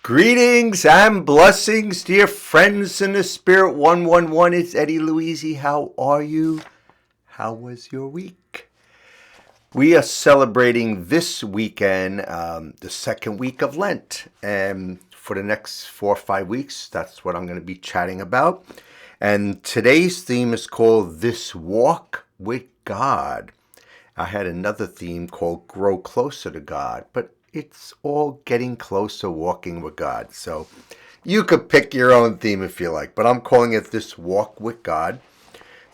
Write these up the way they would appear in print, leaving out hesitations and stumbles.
Greetings and blessings, dear friends in the Spirit 111. It's Eddie Louisi. How are you? How was your week? We are celebrating this weekend, the second week of Lent. And for the next 4 or 5 weeks, that's what I'm going to be chatting about. And today's theme is called This Walk with God. I had another theme called Grow Closer to God, but it's all getting closer, walking with God. So you could pick your own theme if you like, but I'm calling it This Walk with God.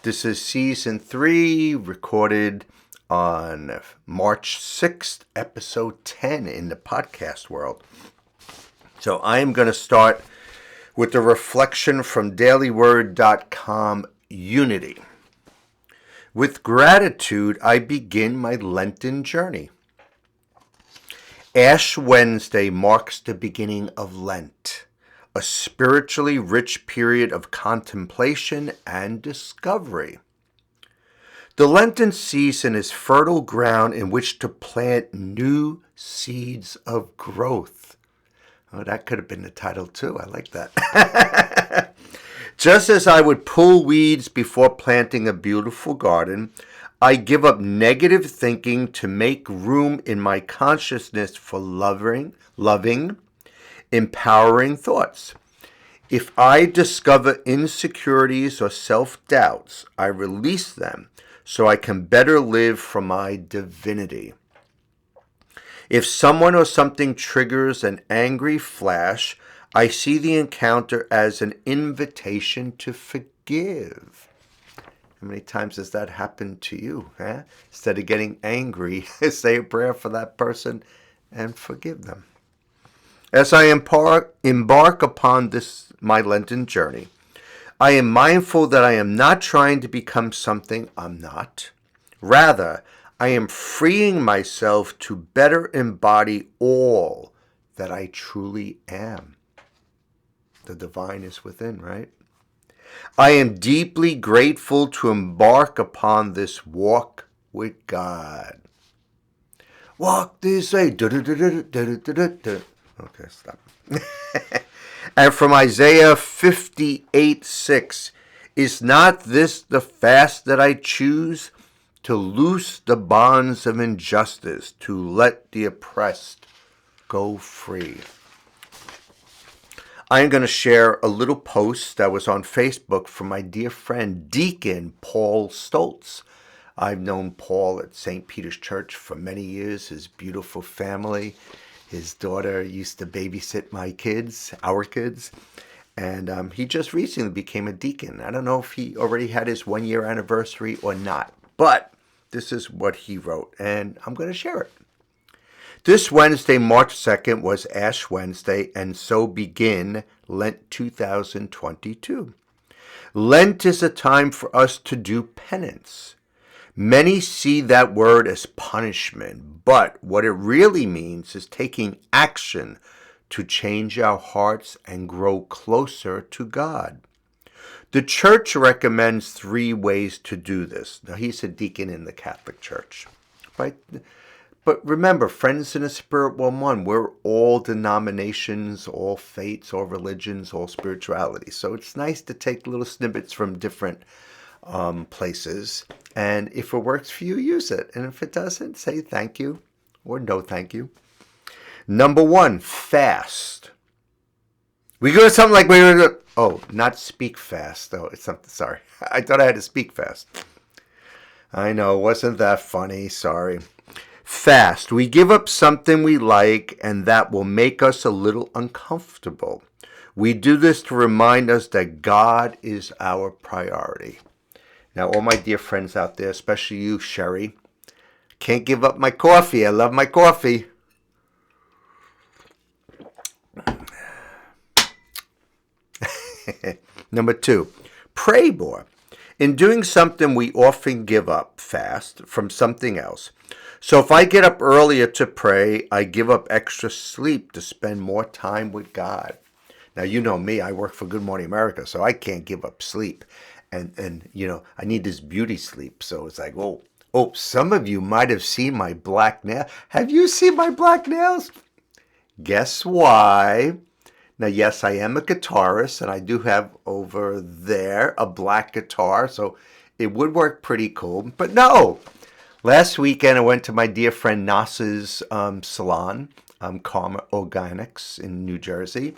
This is season 3, recorded on March 6th, episode 10 in the podcast world. So I am going to start with the reflection from dailyword.com, Unity. With gratitude, I begin my Lenten journey. Ash Wednesday marks the beginning of Lent, a spiritually rich period of contemplation and discovery. The Lenten season is fertile ground in which to plant new seeds of growth. Oh, that could have been the title too. I like that. Just as I would pull weeds before planting a beautiful garden, I give up negative thinking to make room in my consciousness for loving, empowering thoughts. If I discover insecurities or self-doubts, I release them so I can better live from my divinity. If someone or something triggers an angry flash, I see the encounter as an invitation to forgive. How many times has that happened to you? Instead of getting angry, say a prayer for that person and forgive them. As I embark upon my Lenten journey, I am mindful that I am not trying to become something I'm not. Rather, I am freeing myself to better embody all that I truly am. The divine is within, right? I am deeply grateful to embark upon this walk with God. Walk this way. Okay, stop. And from Isaiah 58:6, is not this the fast that I choose? To loose the bonds of injustice, to let the oppressed go free. I am going to share a little post that was on Facebook from my dear friend, Deacon Paul Stoltz. I've known Paul at St. Peter's Church for many years, his beautiful family. His daughter used to babysit our kids, and he just recently became a deacon. I don't know if he already had his 1-year anniversary or not, but this is what he wrote, and I'm going to share it. This Wednesday, March 2nd, was Ash Wednesday, and so begin Lent 2022. Lent is a time for us to do penance. Many see that word as punishment, but what it really means is taking action to change our hearts and grow closer to God. The church recommends 3 ways to do this. Now, he's a deacon in the Catholic Church, right? But remember, friends in the Spirit 111, we're all denominations, all faiths, all religions, all spirituality. So it's nice to take little snippets from different places. And if it works for you, use it. And if it doesn't, say thank you or no thank you. Number 1, fast. We go to something like, not speak fast, though. It's something, sorry. I thought I had to speak fast. I know, wasn't that funny? Sorry. Fast. We give up something we like, and that will make us a little uncomfortable. We do this to remind us that God is our priority. Now, all my dear friends out there, especially you, Sherry, can't give up my coffee. I love my coffee. Number 2, pray more. In doing something, we often give up fast from something else. So if I get up earlier to pray, I give up extra sleep to spend more time with God. Now, you know me, I work for Good Morning America, so I can't give up sleep. And I need this beauty sleep. So it's like, some of you might have seen my black nail. Have you seen my black nails? Guess why? Now, yes, I am a guitarist, and I do have over there a black guitar, so it would work pretty cool. But no, last weekend I went to my dear friend Nas's salon, Karma Organics in New Jersey,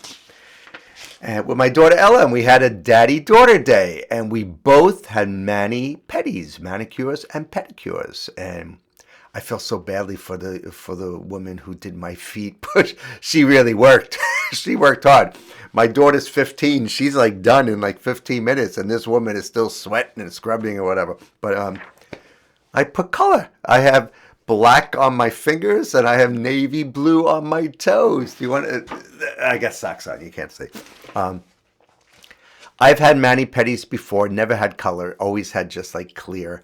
and with my daughter Ella, and we had a daddy-daughter day, and we both had mani-pedis, manicures and pedicures, and I felt so badly for the woman who did my feet, but she really worked. She worked hard. My daughter's 15. She's like done in like 15 minutes, and this woman is still sweating and scrubbing or whatever. But I put color. I have black on my fingers, and I have navy blue on my toes. Do you want to? I got socks on. You can't see. I've had mani-pedis before. Never had color. Always had just like clear.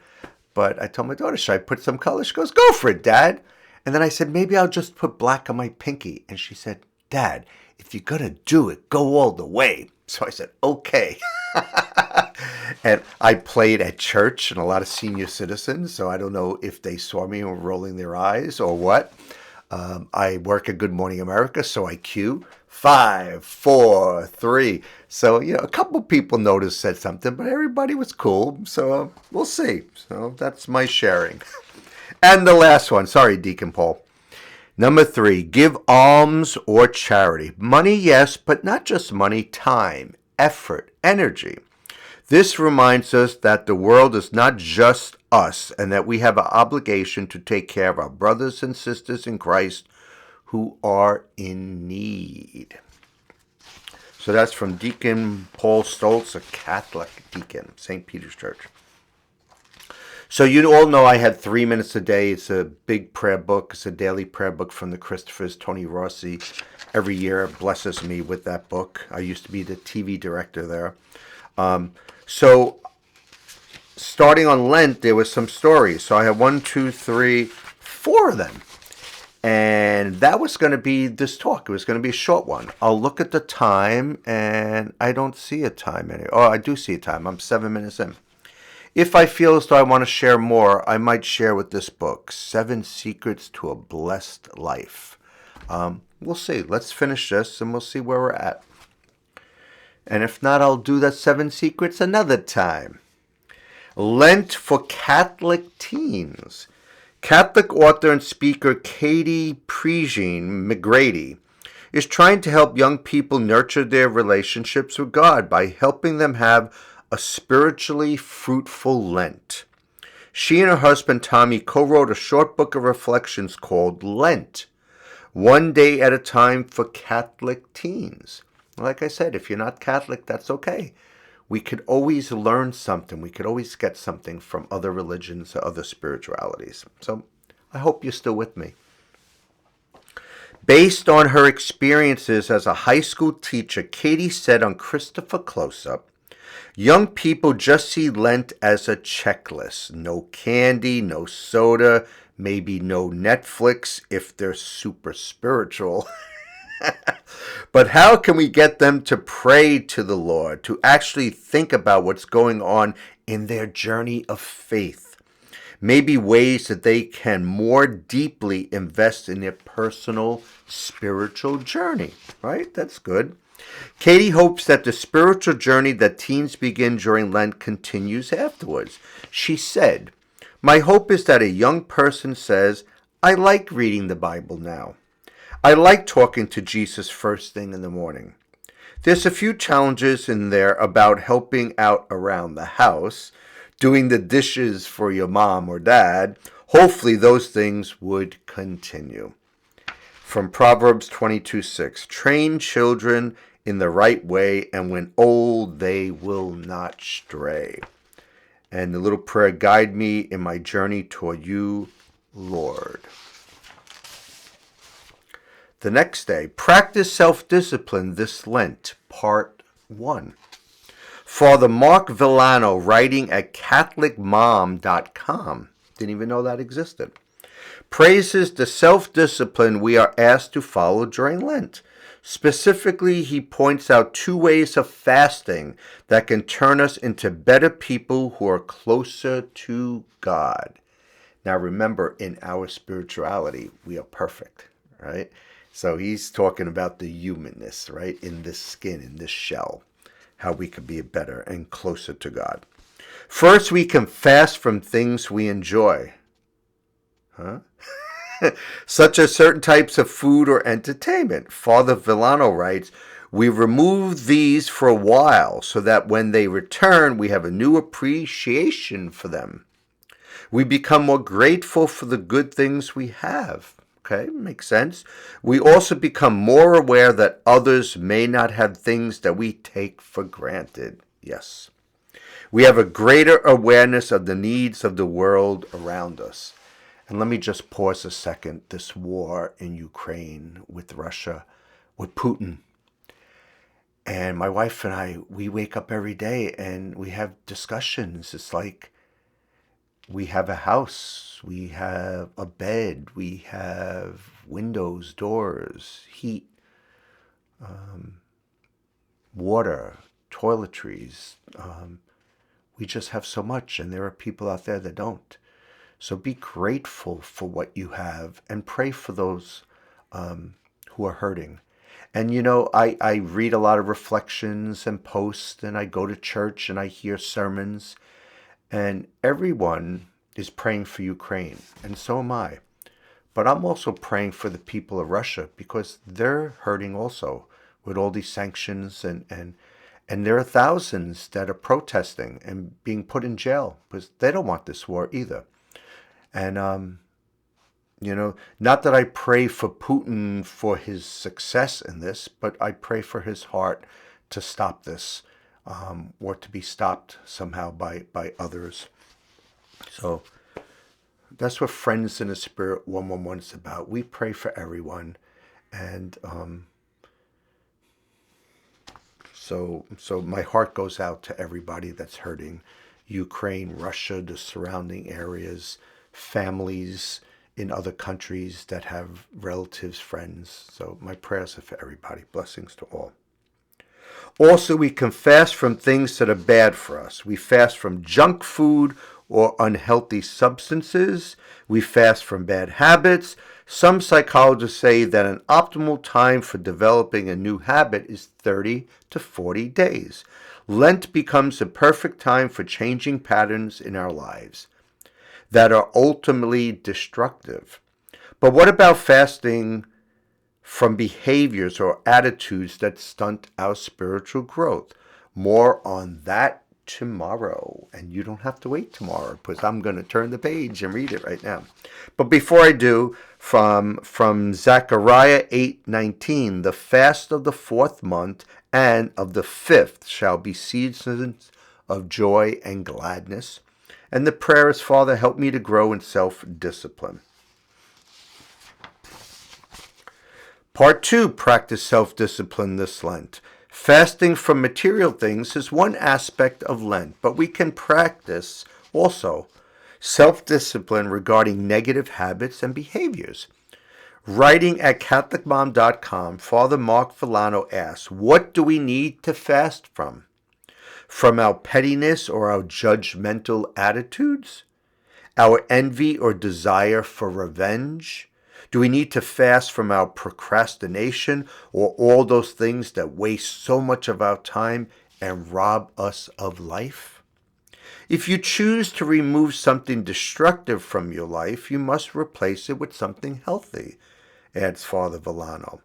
But I told my daughter, should I put some color? She goes, go for it, Dad. And then I said, maybe I'll just put black on my pinky. And she said, Dad, if you're going to do it, go all the way. So I said, okay. And I played at church and a lot of senior citizens, so I don't know if they saw me and were rolling their eyes or what. I work at Good Morning America, so I cue 5, 4, 3. So, a couple people noticed, said something, but everybody was cool. So we'll see. So that's my sharing. And the last one. Sorry, Deacon Paul. Number 3, give alms or charity. Money, yes, but not just money, time, effort, energy. This reminds us that the world is not just us and that we have an obligation to take care of our brothers and sisters in Christ who are in need. So that's from Deacon Paul Stoltz, a Catholic deacon, St. Peter's Church. So you all know I had 3 minutes a day. It's a big prayer book. It's a daily prayer book from the Christophers. Tony Rossi every year blesses me with that book. I used to be the TV director there. So starting on Lent, there was some stories. So I have 1, 2, 3, 4 of them. And that was going to be this talk. It was going to be a short one. I'll look at the time, and I don't see a time anymore. Oh, I do see a time. I'm 7 minutes in. If I feel as though I want to share more, I might share with this book, 7 Secrets to a Blessed Life. We'll see. Let's finish this, and we'll see where we're at. And if not, I'll do that 7 Secrets another time. Lent for Catholic Teens. Catholic author and speaker Katie Prejean McGrady is trying to help young people nurture their relationships with God by helping them have a spiritually fruitful Lent. She and her husband Tommy co-wrote a short book of reflections called Lent, One Day at a Time for Catholic Teens. Like I said, if you're not Catholic, that's okay. We could always learn something. We could always get something from other religions or other spiritualities. So I hope you're still with me. Based on her experiences as a high school teacher, Katie said on Christopher Close-Up, young people just see Lent as a checklist. No candy, no soda, maybe no Netflix if they're super spiritual. But how can we get them to pray to the Lord, to actually think about what's going on in their journey of faith? Maybe ways that they can more deeply invest in their personal spiritual journey, right? That's good. Katie hopes that the spiritual journey that teens begin during Lent continues afterwards. She said, my hope is that a young person says, I like reading the Bible now. I like talking to Jesus first thing in the morning. There's a few challenges in there about helping out around the house, doing the dishes for your mom or dad. Hopefully those things would continue. From Proverbs 22:6, train children in the right way, and when old, they will not stray. And the little prayer, guide me in my journey toward you, Lord. The next day, practice self-discipline this Lent, part 1. Father Mark Villano, writing at CatholicMom.com, didn't even know that existed, praises the self-discipline we are asked to follow during Lent. Specifically, he points out 2 ways of fasting that can turn us into better people who are closer to God. Now remember, in our spirituality, we are perfect, right? So he's talking about the humanness, right? In this skin, in this shell, how we could be better and closer to God. First, we can fast from things we enjoy, huh? Such as certain types of food or entertainment. Father Villano writes, we remove these for a while so that when they return, we have a new appreciation for them. We become more grateful for the good things we have. Okay, makes sense. We also become more aware that others may not have things that we take for granted. Yes. We have a greater awareness of the needs of the world around us. And let me just pause a second. This war in Ukraine with Russia, with Putin. And my wife and I, we wake up every day and we have discussions. It's like we have a house, we have a bed, we have windows, doors, heat, water, toiletries. We just have so much, and there are people out there that don't. So be grateful for what you have and pray for those who are hurting. And I read a lot of reflections and posts, and I go to church and I hear sermons, and everyone is praying for Ukraine, and so am I. But I'm also praying for the people of Russia because they're hurting also with all these sanctions, and there are thousands that are protesting and being put in jail because they don't want this war either. And not that I pray for Putin for his success in this, but I pray for his heart to stop this, or to be stopped somehow by others. So that's what Friends in the Spirit 111 is about. We pray for everyone, and so my heart goes out to everybody that's hurting. Ukraine, Russia, the surrounding areas, families in other countries that have relatives, friends. So my prayers are for everybody. Blessings to all. Also, we can fast from things that are bad for us. We fast from junk food or unhealthy substances. We fast from bad habits. Some psychologists say that an optimal time for developing a new habit is 30 to 40 days. Lent becomes the perfect time for changing patterns in our lives that are ultimately destructive. But what about fasting from behaviors or attitudes that stunt our spiritual growth? More on that tomorrow. And you don't have to wait tomorrow because I'm going to turn the page and read it right now. But before I do, from Zechariah 8:19, the fast of the 4th month and of the 5th shall be seasons of joy and gladness. And the prayer is, Father, help me to grow in self-discipline. Part 2, practice self-discipline this Lent. Fasting from material things is one aspect of Lent, but we can practice also self-discipline regarding negative habits and behaviors. Writing at CatholicMom.com, Father Mark Villano asks, what do we need to fast from? From our pettiness or our judgmental attitudes? Our envy or desire for revenge? Do we need to fast from our procrastination or all those things that waste so much of our time and rob us of life? If you choose to remove something destructive from your life, you must replace it with something healthy, adds Father Villano.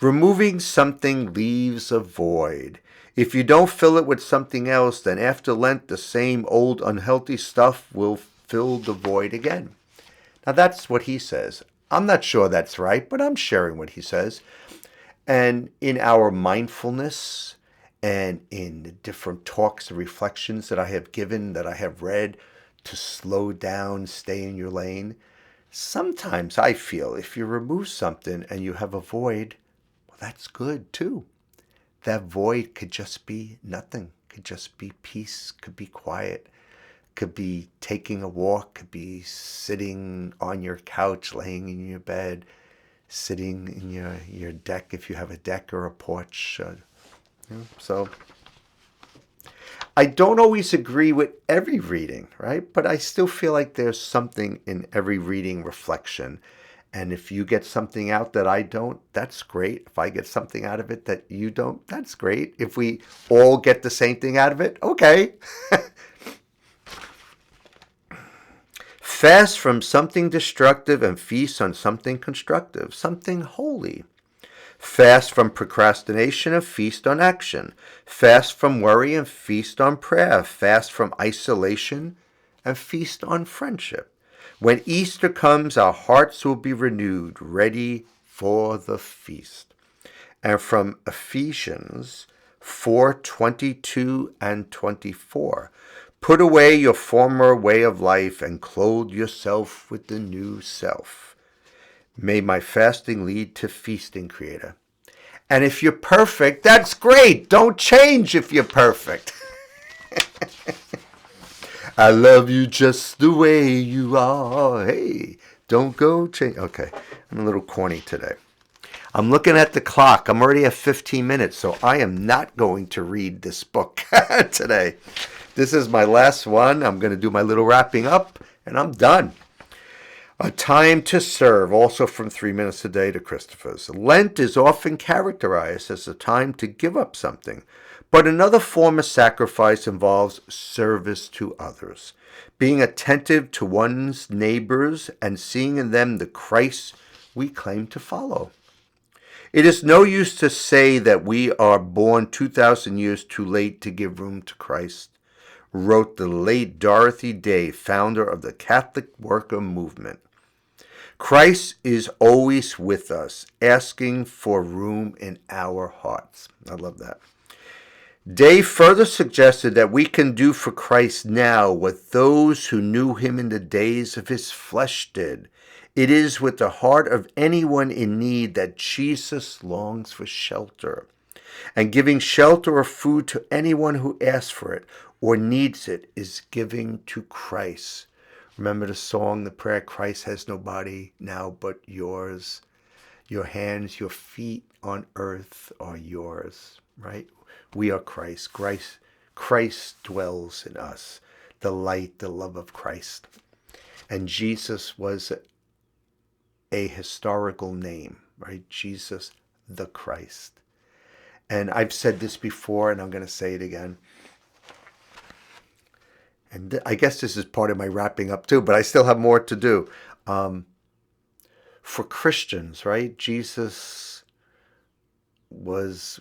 Removing something leaves a void. If you don't fill it with something else, then after Lent, the same old unhealthy stuff will fill the void again. Now that's what he says. I'm not sure that's right, but I'm sharing what he says. And in our mindfulness and in the different talks and reflections that I have given, that I have read to slow down, stay in your lane, sometimes I feel if you remove something and you have a void, well, that's good too. That void could just be nothing, could just be peace, could be quiet, could be taking a walk, could be sitting on your couch, laying in your bed, sitting in your deck if you have a deck or a porch. So I don't always agree with every reading, right? But I still feel like there's something in every reading reflection. And if you get something out that I don't, that's great. If I get something out of it that you don't, that's great. If we all get the same thing out of it, okay. Fast from something destructive and feast on something constructive, something holy. Fast from procrastination and feast on action. Fast from worry and feast on prayer. Fast from isolation and feast on friendship. When Easter comes, our hearts will be renewed, ready for the feast. And from Ephesians 4:22 and 24. Put away your former way of life and clothe yourself with the new self. May my fasting lead to feasting, Creator. And if you're perfect, that's great. Don't change if you're perfect. I love you just the way you are. Hey, don't go change. Okay, I'm a little corny today. I'm looking at the clock. I'm already at 15 minutes, so I am not going to read this book today. This is my last one. I'm going to do my little wrapping up, and I'm done. A time to serve, also from 3 Minutes a Day to Christopher's. Lent is often characterized as a time to give up something, but another form of sacrifice involves service to others, being attentive to one's neighbors and seeing in them the Christ we claim to follow. It is no use to say that we are born 2,000 years too late to give room to Christ, wrote the late Dorothy Day, founder of the Catholic Worker Movement. Christ is always with us, asking for room in our hearts. I love that. Day further suggested that we can do for Christ now what those who knew him in the days of his flesh did. It is with the heart of anyone in need that Jesus longs for shelter. And giving shelter or food to anyone who asks for it or needs it is giving to Christ. Remember the song, the prayer, Christ has no body now but yours. Your hands, your feet on earth are yours, right? We are Christ. Christ dwells in us, the light, the love of Christ. And Jesus was a historical name, right? Jesus, the Christ. And I've said this before, and I'm going to say it again. And I guess this is part of my wrapping up too, but I still have more to do. For Christians, right? Jesus was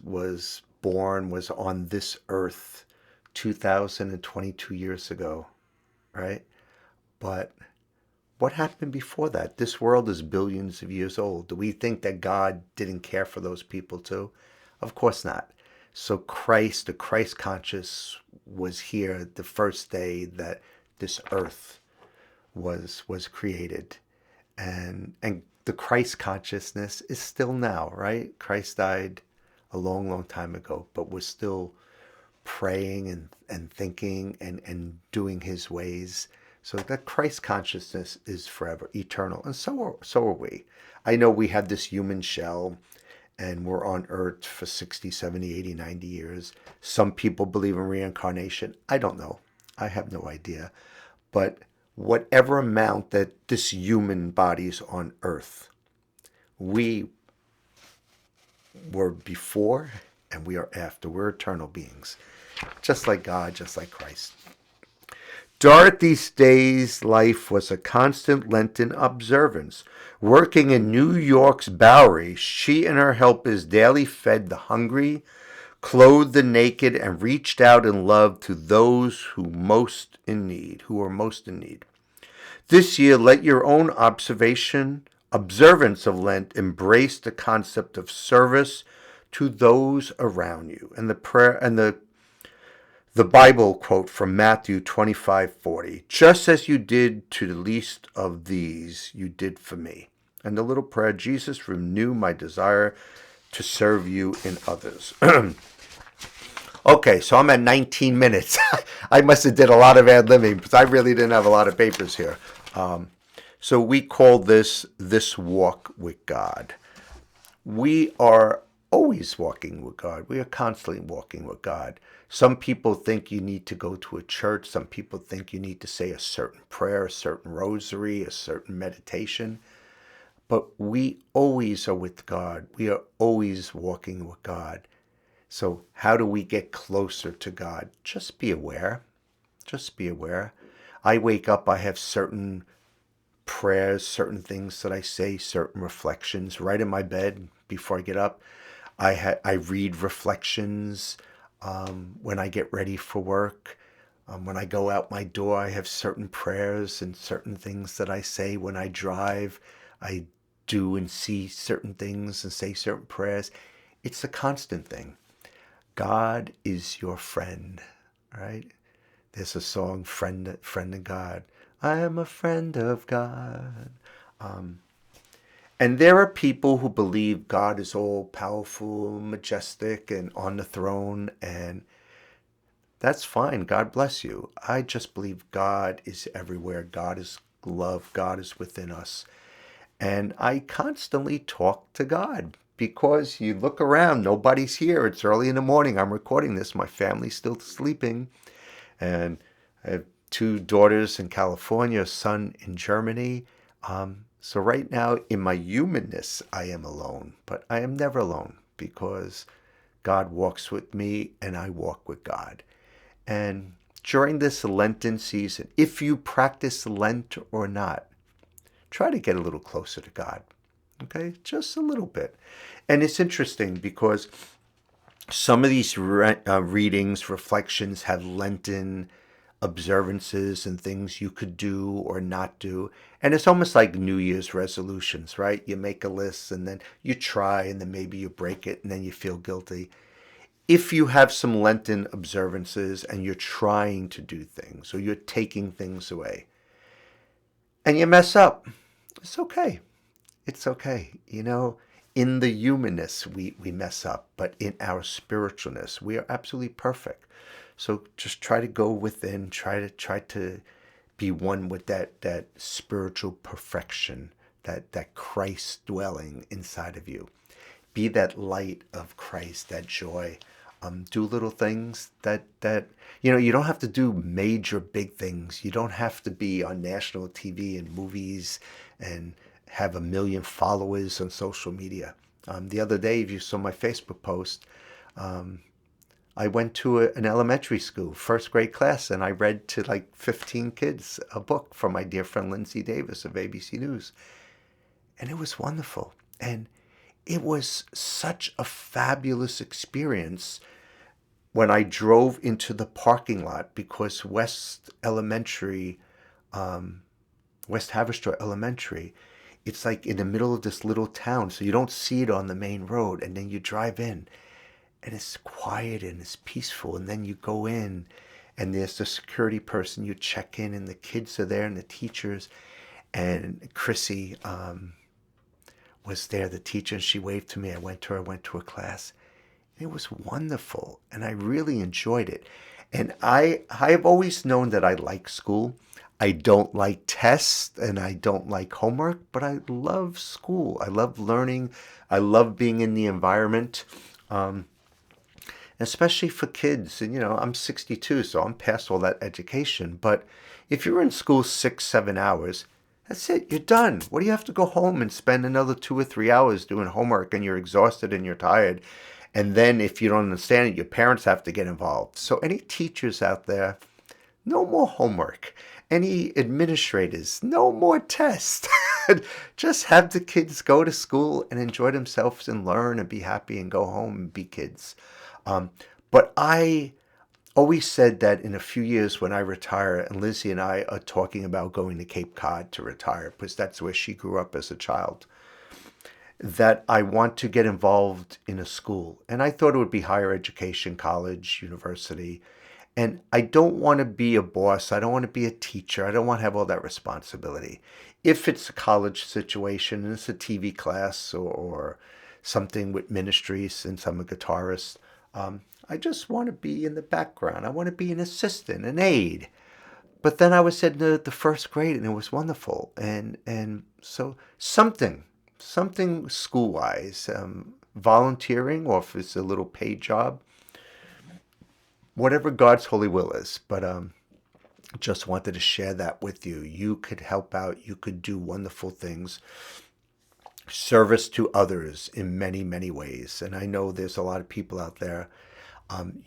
born, was on this earth 2022 years ago, right? But what happened before that? This world is billions of years old. Do we think that God didn't care for those people too? Of course not. So Christ, the Christ conscious, was here the first day that this earth was created. And the Christ consciousness is still now, right? Christ died a long, long time ago, but we're still praying and thinking and doing his ways. So that Christ consciousness is forever, eternal. And so are we. I know we have this human shell, and we're on earth for 60, 70, 80, 90 years. Some people believe in reincarnation. I don't know. I have no idea. But whatever amount that this human body is on earth, we were before and we are after. We're eternal beings, just like God, just like Christ. Dorothy's Day's life was a constant Lenten observance. Working in New York's Bowery, she and her helpers daily fed the hungry, clothed the naked, and reached out in love to those who are most in need. This year, let your own observance of Lent embrace the concept of service to those around you. And the prayer and the Bible quote from Matthew 25:40, just as you did to the least of these, you did for me. And the little prayer, Jesus, renew my desire to serve you in others. Okay, so I'm at 19 minutes. I must have did a lot of ad-libbing because I really didn't have a lot of papers here. So we call this walk with God. We are always walking with God. We are constantly walking with God. Some people think you need to go to a church. Some people think you need to say a certain prayer, a certain rosary, a certain meditation. but we always are with God. We are always walking with God. So how do we get closer to God? Just be aware. Just be aware. I wake up, I have certain prayers, certain things that I say, certain reflections right in my bed before I get up. I read reflections when I get ready for work. When I go out my door, I have certain prayers and certain things that I say. When I drive, I do and see certain things and say certain prayers. It's a constant thing. God is your friend, right? There's a song, Friend of God. I am a friend of God. And there are people who believe God is all powerful, majestic, and on the throne, and that's fine. God bless you. I just believe God is everywhere. God is love. God is within us. And I constantly talk to God because you look around, nobody's here. It's early in the morning. I'm recording this. My family's still sleeping. And I have two daughters in California, a son in Germany. So right now, in my humanness, I am alone. But I am never alone because God walks with me and I walk with God. And during this Lenten season, if you practice Lent or not, try to get a little closer to God. Okay? Just a little bit. And it's interesting because some of these readings, reflections have Lenten observances and things you could do or not do. And it's almost like New Year's resolutions, right? You make a list and then you try and then maybe you break it and then you feel guilty. If you have some Lenten observances and you're trying to do things or you're taking things away and you mess up, it's okay. It's okay. In the humanness, we mess up, but in our spiritualness, we are absolutely perfect. So just try to go within, try to be one with that spiritual perfection, that Christ dwelling inside of you. Be that light of Christ, that joy. Do little things that you don't have to do major big things. You don't have to be on national TV and movies and have 1 million followers on social media. The other day, if you saw my Facebook post, I went to an elementary school, first grade class, and I read to like 15 kids a book from my dear friend Lindsay Davis of ABC News. And it was wonderful. And it was such a fabulous experience when I drove into the parking lot because West Haverstraw Elementary, it's like in the middle of this little town, so you don't see it on the main road, and then you drive in, and it's quiet and it's peaceful, and then you go in, and there's the security person, you check in, and the kids are there, and the teachers, and Chrissy was there, the teacher, and she waved to me. I went to her class. It was wonderful, and I really enjoyed it. And I have always known that I like school. I don't like tests, and I don't like homework, but I love school. I love learning. I love being in the environment, especially for kids. And, I'm 62, so I'm past all that education. But if you're in school 6, 7 hours, that's it. You're done. What do you have to go home and spend another 2 or 3 hours doing homework and you're exhausted and you're tired? And then if you don't understand it, your parents have to get involved. So any teachers out there, no more homework. Any administrators, no more tests. Just have the kids go to school and enjoy themselves and learn and be happy and go home and be kids. But I always said that in a few years when I retire, and Lizzie and I are talking about going to Cape Cod to retire because that's where she grew up as a child, that I want to get involved in a school. And I thought it would be higher education, college, university. And I don't want to be a boss. I don't want to be a teacher. I don't want to have all that responsibility. If it's a college situation and it's a TV class or something with ministry, since I'm a guitarist, I just want to be in the background. I want to be an assistant, an aide. But then I was in the first grade and it was wonderful. And so something school-wise, volunteering, or if it's a little paid job, whatever God's holy will is. But just wanted to share that with you. You could help out. You could do wonderful things. service to others in many, many ways. And I know there's a lot of people out there.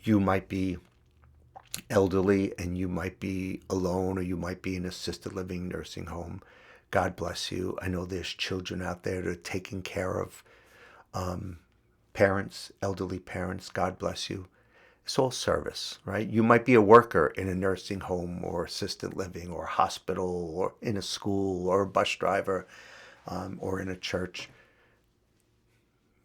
You might be elderly and you might be alone, or you might be in assisted living nursing home. God bless you. I know there's children out there that are taking care of parents, elderly parents. God bless you. It's all service, right? You might be a worker in a nursing home or assisted living or hospital or in a school or a bus driver, or in a church.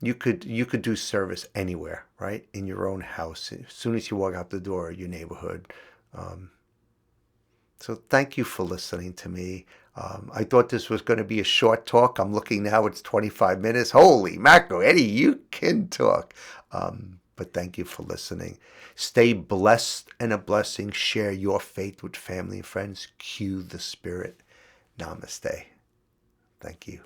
You could do service anywhere, right? In your own house, as soon as you walk out the door of your neighborhood. So thank you for listening to me. I thought this was going to be a short talk. I'm looking now, it's 25 minutes. Holy mackerel, Eddie, you can talk. But thank you for listening. Stay blessed and a blessing. Share your faith with family and friends. Cue the spirit. Namaste. Thank you.